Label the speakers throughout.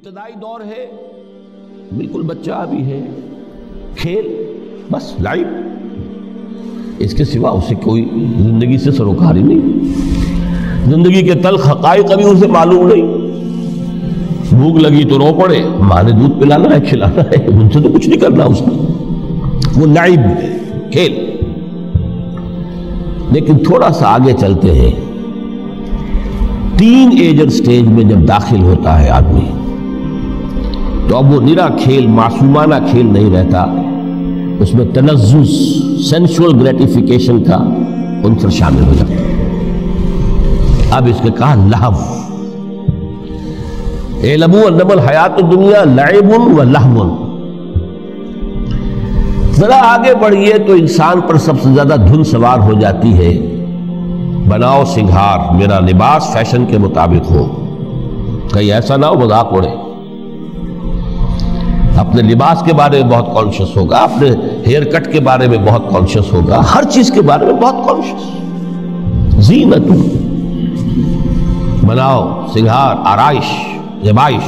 Speaker 1: ابتدائی دور ہے، بالکل بچہ ابھی ہے، کھیل بس لائف، اس کے سوا اسے کوئی زندگی سے سروکاری نہیں، زندگی کے تلخ حقائق ابھی اسے معلوم نہیں، بھوک لگی تو رو پڑے، ماں نے دودھ پلانا ہے کھلانا ہے، ان سے تو کچھ نہیں کرنا اس نے، وہ لائف ہے، کھیل۔ لیکن تھوڑا سا آگے چلتے ہیں، ٹین ایجر سٹیج میں جب داخل ہوتا ہے آدمی تو اب وہ نرا کھیل، معصومانہ کھیل نہیں رہتا، اس میں تلذذ، سینشول گریٹیفیکیشن کا عنصر شامل ہو جاتا ہے۔ اب اس کے کہا لہو، اعلموا انما الحیات الدنیا لعب و لہو۔ ذرا آگے بڑھئے تو انسان پر سب سے زیادہ دھن سوار ہو جاتی ہے، بناؤ سنگھار، میرا لباس فیشن کے مطابق ہو، کہیں ایسا نہ ہو مذاق اڑے۔ اپنے لباس کے بارے میں بہت کانشیس ہوگا، اپنے ہیئر کٹ کے بارے میں بہت کانشیس ہوگا، ہر چیز کے بارے میں بہت کانشیس۔ زینت، بناؤ سنگھار، آرائش، زیبائش۔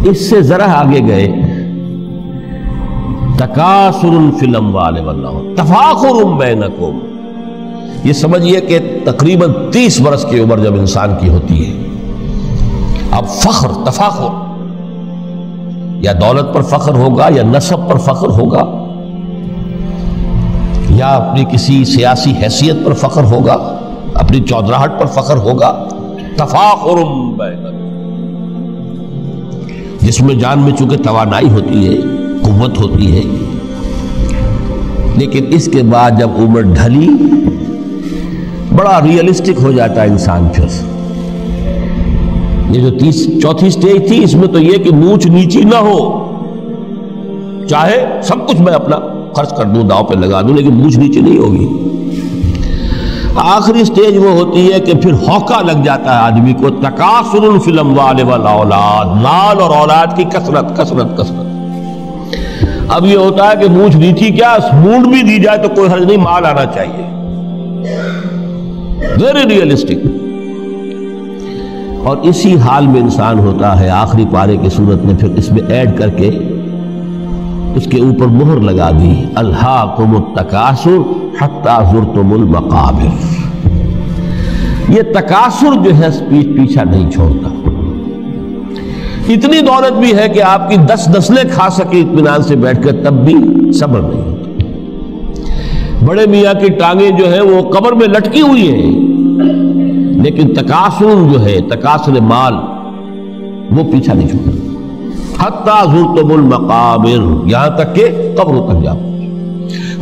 Speaker 1: اس سے ذرا آگے گئے، تکاثر فی الاموال والانفس، تفاخر بینکم۔ یہ سمجھئے کہ تقریباً 30 برس کی عمر جب انسان کی ہوتی ہے، اب فخر، تفاخر، یا دولت پر فخر ہوگا، یا نسب پر فخر ہوگا، یا اپنی کسی سیاسی حیثیت پر فخر ہوگا، اپنی چودراہٹ پر فخر ہوگا، تفاخر بینکم۔ جس میں جان میں چونکہ توانائی ہوتی ہے، قوت ہوتی ہے، لیکن اس کے بعد جب عمر ڈھلی بڑا ریئلسٹک ہو جاتا ہے انسان۔ پھر یہ جو چوتھی سٹیج تھی، اس میں تو یہ کہ مونچھ نیچی نہ ہو، چاہے سب کچھ میں اپنا خرچ کر دوں، داؤ پہ لگا دوں، لیکن مونچھ نیچی نہیں ہوگی۔ آخری سٹیج وہ ہوتی ہے کہ پھر ہوکا لگ جاتا ہے آدمی کو، تکاثر فی الاموال والاولاد، مال اور اولاد کی کثرت کثرت کثرت۔ اب یہ ہوتا ہے کہ مونچھ نیچی کیا، مونڈ بھی دی جائے تو کوئی حرج نہیں، مال آنا چاہیے، ویری ریئلسٹک۔ اور اسی حال میں انسان ہوتا ہے، آخری پارے کی صورت میں پھر اس میں ایڈ کر کے اس کے اوپر مہر لگا دی، الہاکم التکاثر حتی زرتم المقابر۔ یہ تکاثر جو ہے پیچھا نہیں چھوڑتا، اتنی دولت بھی ہے کہ آپ کی 10 نسلیں کھا سکے اطمینان سے بیٹھ کر، تب بھی صبر نہیں ہوتا۔ بڑے میاں کی ٹانگیں جو ہیں وہ قبر میں لٹکی ہوئی ہیں، لیکن تکاثر جو ہے، تکاثر مال، وہ پیچھا نہیں چھوڑتا۔ حتی زرتم المقابر، یہاں تک کہ قبر تک جاؤ،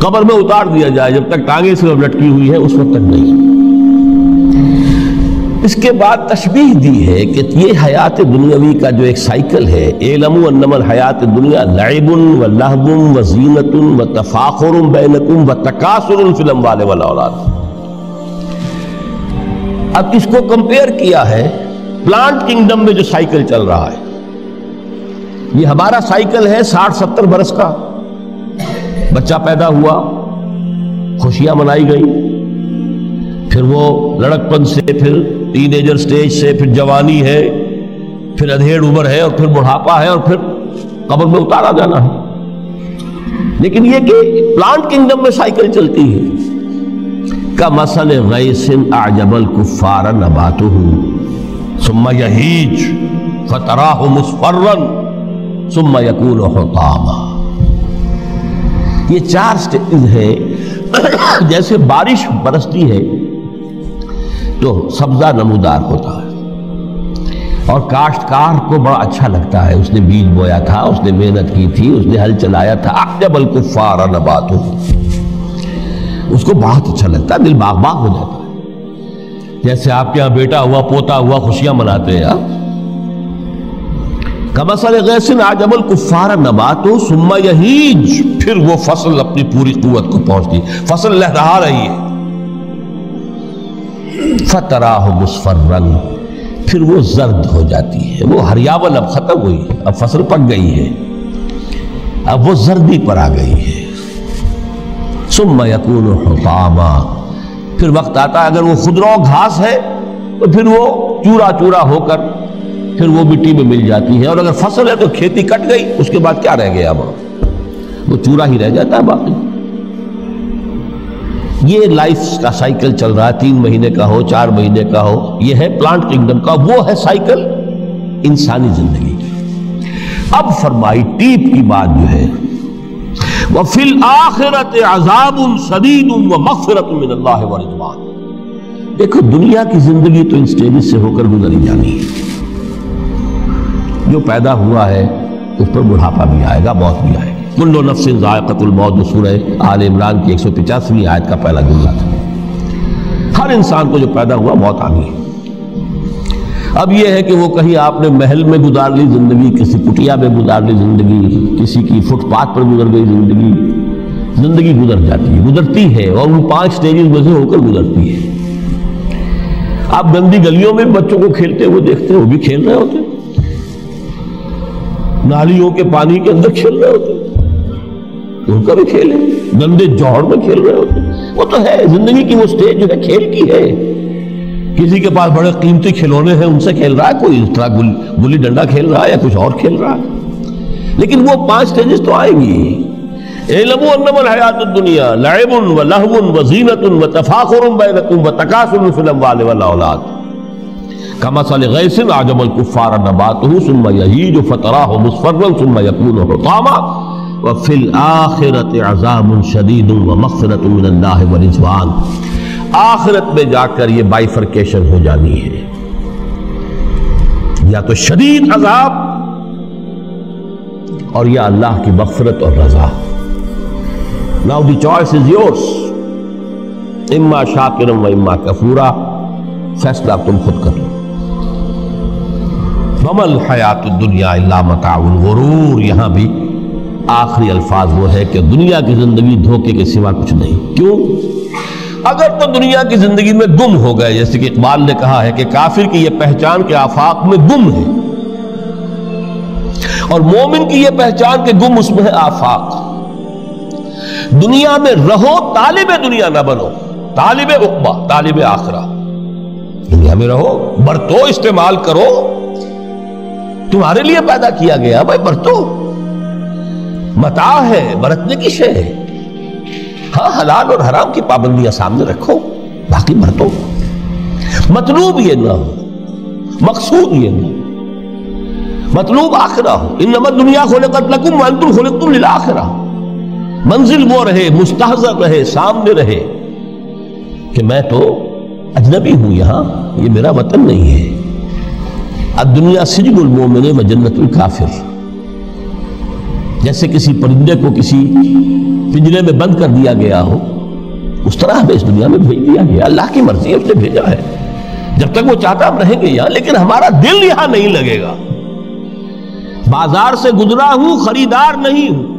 Speaker 1: قبر میں اتار دیا جائے، جب تک ٹانگیں صرف لٹکی ہوئی ہے اس وقت تک نہیں۔ اس کے بعد تشبیہ دی ہے کہ یہ حیات دنیاوی کا جو ایک سائیکل ہے، اعلموا انما الحیات الدنیا لعب و لہو و زینت و تفاخر بینکم و تکاثر فی الاموال والاولاد۔ اب اس کو کمپیئر کیا ہے پلانٹ کنگڈم میں جو سائیکل چل رہا ہے۔ یہ ہمارا سائیکل ہے 60-70 برس کا، بچہ پیدا ہوا، خوشیاں منائی گئی، پھر وہ لڑکپن سے، پھر ٹین ایجر سٹیج سے، پھر جوانی ہے، پھر ادھیڑ عمر ہے، اور پھر بڑھاپا ہے، اور پھر قبر میں اتارا جانا ہے۔ لیکن یہ کہ پلانٹ کنگڈم میں سائیکل چلتی ہے، کمثل غیث اعجب الکفار نباتہ ثم یہیج فتراہ مصفرا ثم یکون حطاما۔ یہ 4 سٹیج ہے۔ جیسے بارش برستی ہے تو سبزہ نمودار ہوتا ہے، اور کاشتکار کو بڑا اچھا لگتا ہے، اس نے بیج بویا تھا، اس نے محنت کی تھی، اس نے ہل چلایا تھا، اعجب الکفار نباتہ، اس کو بہت اچھا لگتا ہے، دل باغ باغ ہو جاتا ہے۔ جیسے آپ کے یہاں بیٹا ہوا، پوتا ہوا، خوشیاں مناتے ہیں آپ۔ کمثل غیث اعجب الکفار نباتہ ثم یہیج، پھر وہ فصل اپنی پوری قوت کو پہنچتی، فصل لہرا رہی ہے، فتراہ مصفرا، پھر وہ زرد ہو جاتی ہے، وہ ہریاول اب ختم ہوئی ہے، اب فصل پک گئی ہے، اب وہ زردی پر آ گئی ہے۔ ثم یکون حطاما، پھر وقت آتا ہے اگر وہ خضرو گھاس ہے تو پھر وہ چورا چورا ہو کر پھر وہ مٹی میں مل جاتی ہے، اور اگر فصل ہے تو کھیتی کٹ گئی، اس کے بعد کیا رہ گیا وہاں؟ وہ چورا ہی رہ جاتا ہے باقی۔ یہ لائف کا سائیکل چل رہا ہے، 3 مہینے کا ہو، 4 مہینے کا ہو، یہ ہے پلانٹ کنگڈم کا، وہ ہے سائیکل انسانی زندگی کی۔ اب فرمائی ٹیپ کی بات جو ہے، وَفِي الْآخِرَةِ عَذَابٌ شَدِيدٌ وَمَغْفِرَةٌ مِّنَ اللَّهِ وَرِضْوَانٌ۔ دیکھو دنیا کی زندگی تو ان سٹیجز سے ہو کر گزری جانی ہے، جو پیدا ہوا ہے اس پر بڑھاپا بھی آئے گا، موت بھی آئے گی۔ کل نفس ذائقۃ الموت، سورہ آل عمران کی 185ویں آیت کا پہلا جملہ تھا۔ ہر انسان کو جو پیدا ہوا موت آنی ہے۔ اب یہ ہے کہ وہ کہیں آپ نے محل میں گزار لی زندگی، کسی کٹیا میں گزار لی زندگی، کسی کی فٹ پاتھ پر گزر گئی زندگی، زندگی گزر جاتی ہے، گزرتی ہے، اور ان 5 سٹیجز میں سے ہو کر گزرتی ہے۔ آپ گندی گلیوں میں بچوں کو کھیلتے ہوئے دیکھتے ہیں، وہ بھی کھیل رہے ہوتے ہیں، نالیوں کے پانی کے اندر کھیل رہے ہوتے ہیں، ان کا بھی کھیل ہے، گندے جوہر میں کھیل رہے ہوتے ہیں۔ وہ تو ہے زندگی کی وہ سٹیج جو ہے کھیل کی ہے۔ کسی کے پاس بڑے قیمتی کھلونے ہیں، ان سے کھیل رہا ہے، کوئی اس طرح گلی ڈنڈا کھیل رہا ہے یا کچھ اور کھیل رہا ہے، لیکن وہ 5 سٹیجز تو آئیں گی۔ اعلموا انما الحیات الدنیا لعب ولہو وزینۃ وتفاخر بینکم وتکاثر فی الاموال والاولاد کمثل غیث اعجب الکفار نباتہ ثم یہیج فتراہ مصفرا ثم یکون حطاما وفی الآخرۃ عذاب شدید ومغفرۃ من اللہ ورضوان۔ آخرت میں جا کر یہ بائیفرکیشن ہو جانی ہے، یا تو شدید عذاب اور یا اللہ کی مغفرت اور رضا۔ Now the choice is yours، اما شاکرا و اما کفورا، فیصلہ تم خود کر لو۔ وما الحیات الدنیا الا متاع الغرور، یہاں بھی آخری الفاظ وہ ہے کہ دنیا کی زندگی دھوکے کے سوا کچھ نہیں۔ کیوں؟ اگر تو دنیا کی زندگی میں گم ہو گئے، جیسے کہ اقبال نے کہا ہے کہ کافر کی یہ پہچان کے آفاق میں گم ہے، اور مومن کی یہ پہچان کے گم اس میں ہے آفاق۔ دنیا میں رہو، طالب دنیا نہ بنو، طالب عقبہ، طالب آخرہ۔ دنیا میں رہو، برتو، استعمال کرو، تمہارے لیے پیدا کیا گیا، بھائی برتو، متاع ہے، برتنے کی شے ہے۔ ہاں حلال اور حرام کی پابندیاں سامنے رکھو، باقی برتو۔ مطلوب یہ نہ ہو، مقصود یہ نہ ہو، مطلوب آخرہ ہو۔ انما الدنیا خلقت لکم وانتم خلقتم للآخرہ۔ منزل وہ رہے، مستحضر رہے، سامنے رہے کہ میں تو اجنبی ہوں، یہاں یہ میرا وطن نہیں ہے۔ الدنیا سجن المومن و جنت الکافر۔ جیسے کسی پرندے کو کسی پنجرے میں بند کر دیا گیا ہو، اس طرح ہمیں اس دنیا میں بھیج دیا گیا، اللہ کی مرضی ہے، اس نے بھیجا ہے۔ جب تک وہ چاہتا ہم رہیں گے یہاں، لیکن ہمارا دل یہاں نہیں لگے گا۔ بازار سے گزرا ہوں، خریدار نہیں ہوں،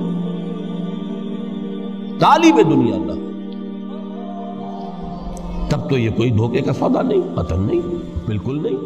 Speaker 1: طالب دنیا نہ، تب تو یہ کوئی دھوکے کا سودا نہیں، وطن نہیں، بالکل نہیں۔